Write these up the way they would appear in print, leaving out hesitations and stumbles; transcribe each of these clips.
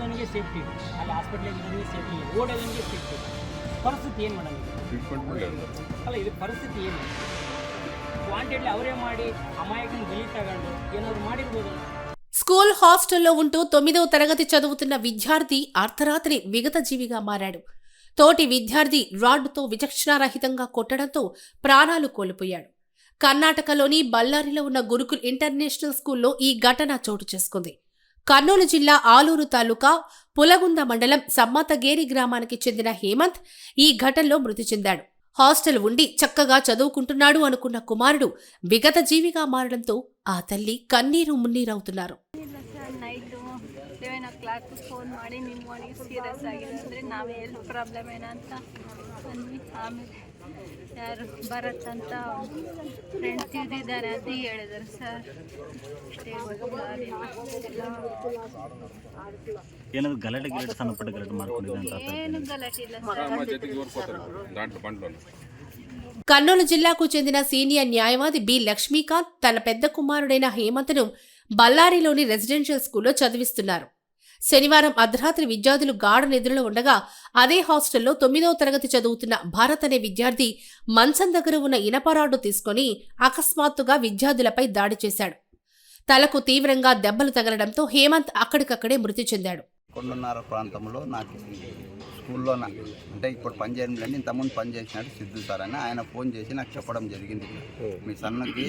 ನನಗೆ ಸೇಫ್ಟಿ ಅಲ್ಲಿ hospital safety ಓಡೋದನಿಗೆ safety ಪರಿಸ್ಥಿತಿ ಏನು ಮೇಡಮ್ ಅಲ್ಲ ಇದು ಪರಿಸ್ಥಿತಿ ಏನು ವಾಂಟೆಡ್ಲಿ ಅವರೇ ಮಾಡಿ ಅಮಾಯಕನ ಗಲಿ ತಗೊಂಡು ಏನಾದ್ರು ಮಾಡಿರ್ಬೋದು. స్కూల్ హాస్టల్లో ఉంటూ 9వ తరగతి చదువుతున్న విద్యార్థి అర్ధరాత్రి విగతజీవిగా మారాడు. తోటి విద్యార్థి రాడ్డుతో విచక్షణారహితంగా కొట్టడంతో ప్రాణాలు కోల్పోయాడు. కర్ణాటకలోని బళ్ళారిలో ఉన్న గురుకుల్ ఇంటర్నేషనల్ స్కూల్లో ఈ ఘటన చోటు చేసుకుంది. కర్నూలు జిల్లా ఆలూరు తాలూకా పులగుంద మండలం సమ్మతగేరి గ్రామానికి చెందిన హేమంత్ ఈ ఘటనలో మృతి చెందాడు. హాస్టల్ ఉండి చక్కగా చదువుకుంటున్నాడు అనుకున్న కుమారుడు విగతజీవిగా మారడంతో ఆ తల్లి కన్నీరు మున్నీరవుతున్నారు. ಫೋನ್ ಮಾಡಿ ನಿಮಗೆ ಸೀರಿಯಸ್ ಆಗಿದೆ ಅಂದರೆ ನಾವೇ ಎಲ್ಲಿ ಪ್ರಾಬ್ಲಮ್ ಏನಂತ ಅಂದ್ವಿ. ಆಮೇಲೆ ಯಾರು ಭರತ್ ಅಂತ ಫ್ರೆಂಡ್ ತಿದ್ದಿದ್ದಾರೆ ಅಂತ ಹೇಳಿದ್ದಾರೆ ಸರ್. ಅಷ್ಟೇ ಏನಾದ್ರು ಗಲಾಟೆ ಸಣ್ಣಪಟ್ಟ ಗಲಾಟೆ ಮಾಡ್ಕೊಂಡಿದೆ ಏನು ಗಲಾಟೆ ಇಲ್ಲ ಸರ್. కర్నూలు జిల్లాకు చెందిన సీనియర్ న్యాయవాది బి లక్ష్మీకాంత్ తన పెద్ద కుమారుడైన హేమంత్ను బళ్ళారిలోని రెసిడెన్షియల్ స్కూల్లో చదివిస్తున్నారు. శనివారం అర్ధరాత్రి విద్యార్థులు గాఢ నిద్రలో ఉండగా అదే హాస్టల్లో 9వ తరగతి చదువుతున్న భారత్ అనే విద్యార్థి మంచం దగ్గర ఉన్న ఇనపరాడు తీసుకుని అకస్మాత్తుగా విద్యార్థులపై దాడి చేశాడు. తలకు తీవ్రంగా దెబ్బలు తగలడంతో హేమంత్ అక్కడికక్కడే మృతి చెందాడు. కొండన్నర ప్రాంతంలో నాకు స్కూల్లో అంటే ఇప్పుడు పని చేయడం ఇంతకుముందు పని చేసినట్టు సిద్ధు సార్ అని ఆయన ఫోన్ చేసి నాకు చెప్పడం జరిగింది. మీ సన్నకి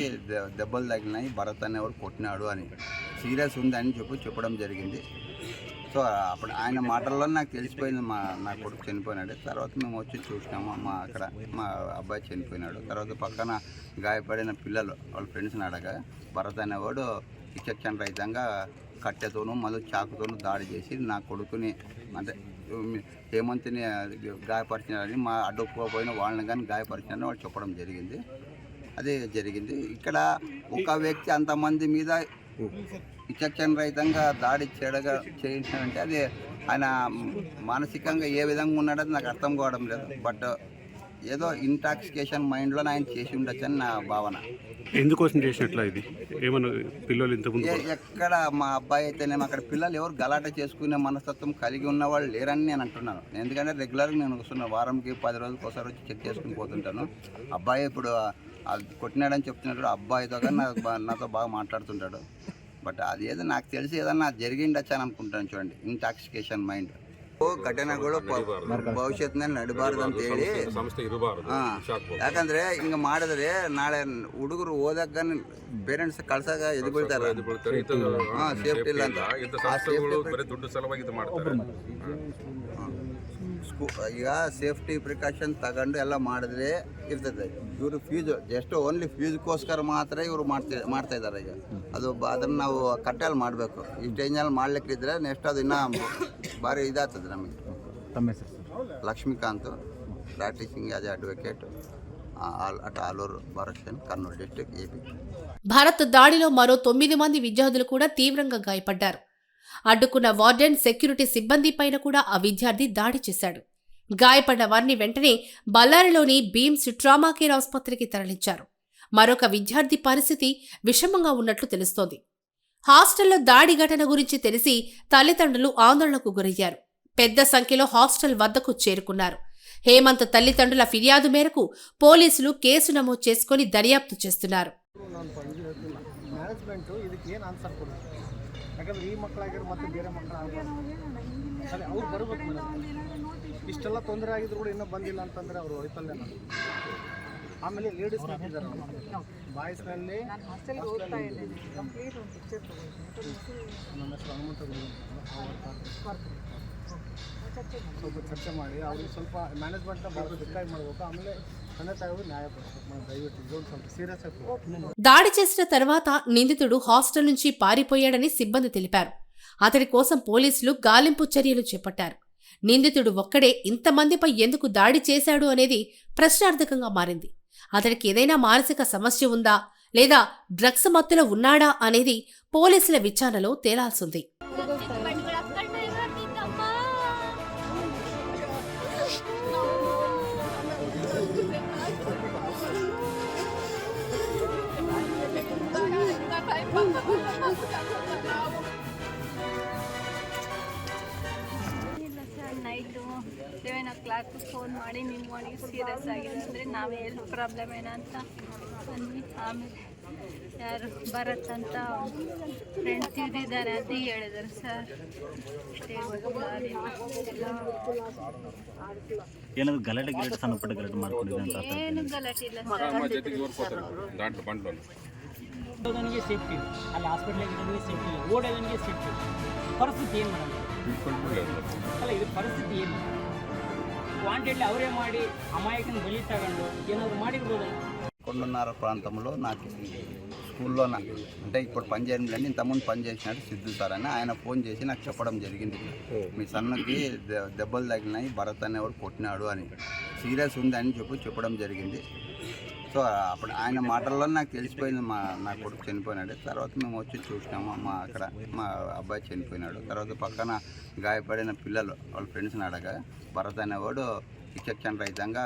దెబ్బలు తగిలినాయి, భరత్ అనేవాడు కొట్టినాడు అని, సీరియస్ ఉంది అని చెప్పడం జరిగింది. సో అప్పుడు ఆయన మాటల్లో నాకు తెలిసిపోయింది నా కొడుకు చనిపోయినాడు. తర్వాత మేము వచ్చి చూసినాము, అక్కడ మా అబ్బాయి చనిపోయినాడు. తర్వాత పక్కన గాయపడిన పిల్లలు వాళ్ళ ఫ్రెండ్స్ని అడగా భరత్ అనేవాడు విచక్షణ రహితంగా కట్టెతోనూ మళ్ళీ చాకుతోనూ దాడి చేసి నా కొడుకుని అంటే హేమంత్ని గాయపరిచినారని, మా అడ్డుకోపోయిన వాళ్ళని కానీ గాయపరిచినారని వాళ్ళు చెప్పడం జరిగింది. అదే జరిగింది. ఇక్కడ ఒక వ్యక్తి అంతమంది మీద విచక్షణ రహితంగా దాడి చేయించాడంటే అది ఆయన మానసికంగా ఏ విధంగా ఉన్నాడో నాకు అర్థం కావడం లేదు. బట్ ఏదో ఇంటాక్సికేషన్ మైండ్లో ఆయన చేసి ఉండొచ్చు అని నా భావన. ఎందుకోసం చేసినట్లా ఇది ఏమన్నా పిల్లలు ఇంతకుముందు ఎక్కడ మా అబ్బాయి అయితేనేమో అక్కడ పిల్లలు ఎవరు గలాట చేసుకునే మనస్తత్వం కలిగి ఉన్న వాళ్ళు లేరని నేను అంటున్నాను. ఎందుకంటే రెగ్యులర్గా నేను వస్తున్నా, వారంకి 10 రోజులకు ఒకసారి వచ్చి చెక్ చేసుకుని పోతుంటాను. అబ్బాయి ఇప్పుడు కొట్టినాడని చెప్తున్నాడు, అబ్బాయితో కానీ నాతో బాగా మాట్లాడుతుంటాడు. బట్ అది ఏదో నాకు తెలిసి ఏదన్నా జరిగిండొచ్చు అని అనుకుంటాను. చూడండి, ఇంటాక్సికేషన్ మైండ్ ಘಟನೆಗಳು ಭವಿಷ್ಯತ್ನಲ್ಲಿ ನಡಬಾರ್ದು ಅಂತ ಹೇಳಿ, ಯಾಕಂದ್ರೆ ಹಿಂಗ ಮಾಡಿದ್ರೆ ನಾಳೆ ಹುಡುಗರು ಓದಕ್ಕ ಪೇರೆಂಟ್ಸ್ ಕಳ್ಸಾಗ ಎದು ಬೀಳ್ತಾರೆ. ಸೇಫ್ಟಿ ಇಲ್ಲ ಅಂತ ಈಗ ಸೇಫ್ಟಿ ಪ್ರಿಕಾಷನ್ ತಗೊಂಡು ಎಲ್ಲ ಮಾಡಿದ್ರೆ ಇರ್ತದೆ. ಇವರು ಫ್ಯೂಸ್ ಜಸ್ಟ್ ಓನ್ಲಿ ಫ್ಯೂಸ್ಗೋಸ್ಕರ ಮಾತ್ರ ಇವರು ಮಾಡ್ತಾ ಇದ್ದಾರೆ. ಈಗ ಅದು ಅದನ್ನು ನಾವು ಕಟ್ಟಲ್ಲಿ ಮಾಡಬೇಕು. ಈ ಸ್ಟೇಜ್ನಲ್ಲಿ ಮಾಡ್ಲಿಕ್ಕಿದ್ರೆ ನೆಕ್ಸ್ಟ್ ಅದು ಇನ್ನೂ ಭಾರಿ ಇದಾಗ್ತದೆ ನಮಗೆ. ತಮ್ಮ ಹೆಸರು? Lakshmikant, practising as advocate at Aluru bar association, Kurnool district, AP. Bharat దాడిలో మరో 9 మంది విద్యార్థులు కూడా తీవ్రంగా గాయపడ్డారు. అడ్డుకున్న వార్డెన్, సెక్యూరిటీ సిబ్బంది పైన కూడా ఆ విద్యార్థి దాడి చేశాడు. గాయపడ్డ వారిని వెంటనే బళ్ళారిలోని బీమ్స్ ట్రామా కేర్ ఆసుపత్రికి తరలించారు. మరొక విద్యార్థి పరిస్థితి విషమంగా ఉన్నట్లు తెలుస్తోంది. హాస్టల్లో దాడి ఘటన గురించి తెలిసి తల్లిదండ్రులు ఆందోళనకు గురయ్యారు. పెద్ద సంఖ్యలో హాస్టల్ వద్దకు చేరుకున్నారు. హేమంత్ తల్లిదండ్రుల ఫిర్యాదు మేరకు పోలీసులు కేసు నమోదు చేసుకుని దర్యాప్తు చేస్తున్నారు. ಯಾಕಂದ್ರೆ ಈ ಮಕ್ಕಳಾಗಿರೋ ಮತ್ತೆ ಬೇರೆ ಮಕ್ಕಳಾಗಿರೋ ಅವ್ರು ಬರಬೇಕು ಮೇಡಮ್. ಇಷ್ಟೆಲ್ಲ ತೊಂದರೆ ಆಗಿದ್ರು ಕೂಡ ಇನ್ನೂ ಬಂದಿಲ್ಲ ಅಂತಂದರೆ ಅವರು ವೈಫಲ್ಯ. ಆಮೇಲೆ ಲೇಡೀಸ್ ಹಾಕಿದ್ದಾರೆ, ಬಾಯ್ಸ್ನಲ್ಲಿ ನನ್ನ ಹೆಸರು ಹನುಮಂತ ಗುರು. ಸ್ವಲ್ಪ ಚರ್ಚೆ ಮಾಡಿ ಅವ್ರಿಗೆ ಸ್ವಲ್ಪ ಮ್ಯಾನೇಜ್ಮೆಂಟ್ನ ಭಾಳ ಬೇಕಾಗಿ ಮಾಡಬೇಕು. ಆಮೇಲೆ ತಂದೆ ತಾಯಿಗಳು ನ್ಯಾಯ ಕೊಡಬೇಕು. మనం దయವಿಟ್ಟು ಇದೊಂದು ಸ್ವಲ್ಪ సీరియస్ అయిపోయింది. దాడి చేసిన తర్వాత నిందితుడు హాస్టల్ నుంచి పారిపోయాడని సిబ్బంది తెలిపారు. అతడి కోసం పోలీసులు గాలింపు చర్యలు చేపట్టారు. నిందితుడు ఒక్కడే ఇంతమందిపై ఎందుకు దాడి చేశాడు అనేది ప్రశ్నార్థకంగా మారింది. అతడికి ఏదైనా మానసిక సమస్య ఉందా లేదా డ్రగ్స్ మత్తులో ఉన్నాడా అనేది పోలీసుల విచారణలో తేలాల్సింది. ಇಲ್ಲ ಸರ್, ನೈಟು 7 o'clock ಫೋನ್ ಮಾಡಿ ನಿಮ್ಮ ಮನೆಗೆ ಸೀರಿಯಸ್ ಆಗಿದೆ ಅಂದರೆ ನಾವೇ ಹೆಲ್ತ್ ಪ್ರಾಬ್ಲಮ್ ಏನಂತ ಅಂದ್ವಿ. ಆಮೇಲೆ ಯಾರು ಭರತ್ ಅಂತ ಫ್ರೆಂಡ್ ತಿದ್ದಿದ್ದಾರೆ ಅಂತ ಹೇಳಿದ್ರು ಸರ್. ಅಷ್ಟೇ, ಏನಾದ್ರು ಗಲಾಟೆ ಸಣ್ಣಪಟ್ಟ ಗಲಾಟೆ ಮಾಡ್ಕೊಂಡಿದೆ ಅಂತ ಏನು ಗಲಾಟೆ ಇಲ್ಲ ಸರ್. ಓದೋನಿಗೆ ಸೇಫ್ಟಿ ಇಲ್ಲ, ಅಲ್ಲಿ ಹಾಸ್ಪಿಟ್ಲಿಗೆ ಇರೋನಿಗೆ ಸೇಫ್ಟಿ ಇಲ್ಲ, ಓಡೋದನಿಗೆ ಸೇಫ್ಟಿ ಇಲ್ಲ. ಪರಿಸ್ಥಿತಿ ಏನು ಮಾಡೋದು? ಅಲ್ಲ, ಇದು ಪರಿಸ್ಥಿತಿ ಏನು? ವಾಂಟೆಡ್ಲಿ ಅವರೇ ಮಾಡಿ ಅಮಾಯಕನ ಬಲಿ ತಗೊಂಡು ఏనాದ್ರು ಮಾಡಿರ್ಬೋದು. కొండన్నర ప్రాంతంలో నాకు స్కూల్లో నాకు అంటే ఇప్పుడు పని చేయడంలో ఇంతకుముందు పని చేసినట్టు సిద్ధు సార్ అని ఆయన ఫోన్ చేసి నాకు చెప్పడం జరిగింది. మీ సన్నకి దెబ్బలు తగిలినాయి, భరత్ అనేవాడు కొట్టినాడు అని, సీరియస్ ఉంది అని చెప్పడం జరిగింది. సో అప్పుడు ఆయన మాటల్లో నాకు తెలిసిపోయింది నా కొడుకు చనిపోయినాడు. తర్వాత మేము వచ్చి చూసినాము, అక్కడ మా అబ్బాయి చనిపోయినాడు. తర్వాత పక్కన గాయపడిన పిల్లలు వాళ్ళ ఫ్రెండ్స్ని అడగా భరత్ అనేవాడు విచక్షణ రహితంగా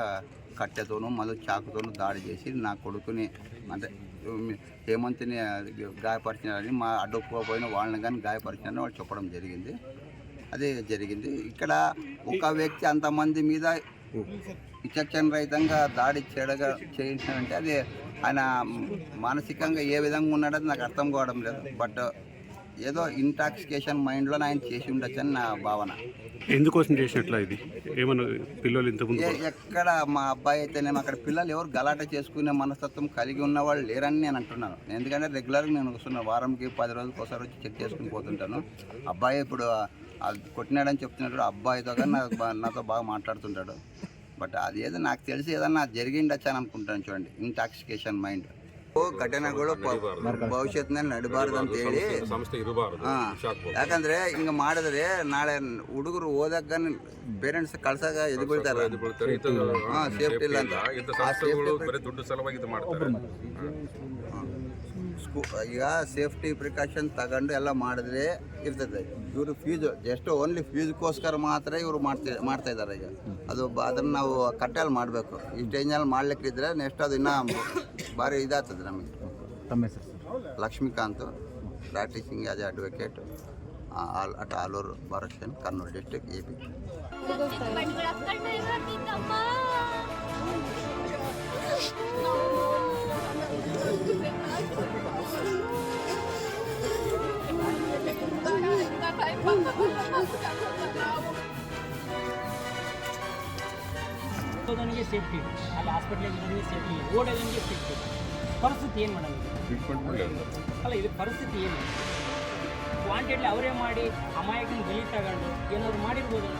కట్టెతోనూ మళ్ళీ చాకుతోనూ దాడి చేసి నా కొడుకుని అంటే హేమంత్ని గాయపరిచినారని, మా అడ్డుకోపోయిన వాళ్ళని కానీ గాయపరిచినారని వాళ్ళు చెప్పడం జరిగింది. అదే జరిగింది. ఇక్కడ ఒక వ్యక్తి అంతమంది మీద విచక్షణ రహితంగా దాడి చేయించాడంటే అది ఆయన మానసికంగా ఏ విధంగా ఉన్నాడో నాకు అర్థం కావడం లేదు. బట్ ఏదో ఇంటాక్సికేషన్ మైండ్లో ఆయన చేసి ఉండొచ్చు అని నా భావన. ఎందుకోసం చేసినట్లా ఇది? ఏమన్నా పిల్లలు ఇంతకుముందు ఎక్కడ మా అబ్బాయి అయితేనేమో అక్కడ పిల్లలు ఎవరు గలాట చేసుకునే మనస్తత్వం కలిగి ఉన్న వాళ్ళు లేరని నేను అంటున్నాను. ఎందుకంటే రెగ్యులర్గా నేను వస్తున్నా, వారంకి 10 రోజులకు ఒకసారి వచ్చి చెక్ చేసుకుని పోతుంటాను. అబ్బాయి ఇప్పుడు కొట్టినాడని చెప్తున్నాడు, అబ్బాయితో కానీ నాతో బాగా మాట్లాడుతుంటాడు. బట్ అది ఏదో నాకు తెలిసి ఏదన్నా జరిగిండొచ్చు అని అనుకుంటాను. చూడండి, ಇಂಟಾಕ್ಸಿಕೇಶನ್ ಮೈಂಡ್ ಘಟನೆಗಳು ಭವಿಷ್ಯತ್ನಲ್ಲಿ ನಡಬಾರ್ದು ಅಂತ ಹೇಳಿ, ಯಾಕಂದ್ರೆ ಹಿಂಗೆ ಮಾಡಿದ್ರೆ ನಾಳೆ ಹುಡುಗರು ಓದಕ್ಕ ಪೇರೆಂಟ್ಸ್ ಕಳ್ಸಾಗ ಎದು ಬೀಳ್ತಾರೆ. ಸೇಫ್ಟಿ ಇಲ್ಲ ಅಂತ ಈಗ ಸೇಫ್ಟಿ ಪ್ರಿಕಾಷನ್ ತಗೊಂಡು ಎಲ್ಲ ಮಾಡಿದ್ರೆ ಇರ್ತದೆ. ಇವರು ಫೀಸ್ ಜಸ್ಟ್ ಓನ್ಲಿ ಫೀಸ್ಗೋಸ್ಕರ ಮಾತ್ರ ಇವರು ಮಾಡ್ತಾ ಇದ್ದಾರೆ. ಈಗ ಅದು ಅದನ್ನು ನಾವು ಕಟ್ಟಲ್ಲಿ ಮಾಡಬೇಕು. ಈ ಸ್ಟೇಜ್ನಲ್ಲಿ ಮಾಡ್ಲಿಕ್ಕಿದ್ರೆ ನೆಕ್ಸ್ಟ್ ಅದು ಇನ್ನೂ ಭಾರಿ ಇದಾಗ್ತದೆ ನಮಗೆ. ತಮ್ಮ ಹೆಸರು sir? Lakshmikanth, practising as advocate at Alur bar association, Kurnool district, AP. ಓದೋನಿಗೆ ಸೇಫ್ಟಿ ಇಲ್ಲ, ಅಲ್ಲಿ ಹಾಸ್ಪಿಟ್ಲಿಗೆ ಇರೋನಿಗೆ ಸೇಫ್ಟಿ ಇಲ್ಲ, ಓಡೋದನಿಗೆ ಸೇಫ್ಟಿ ಇಲ್ಲ. ಪರಿಸ್ಥಿತಿ ಏನು ಮಾಡೋದು? ಅಲ್ಲ, ಇದು ಪರಿಸ್ಥಿತಿ ಏನು? ವಾಂಟೆಡ್ಲಿ ಅವರೇ ಮಾಡಿ ಅಮಾಯಕನ ಬಲಿ ತಗೊಂಡು ಏನಾದ್ರು ಮಾಡಿರ್ಬೋದು.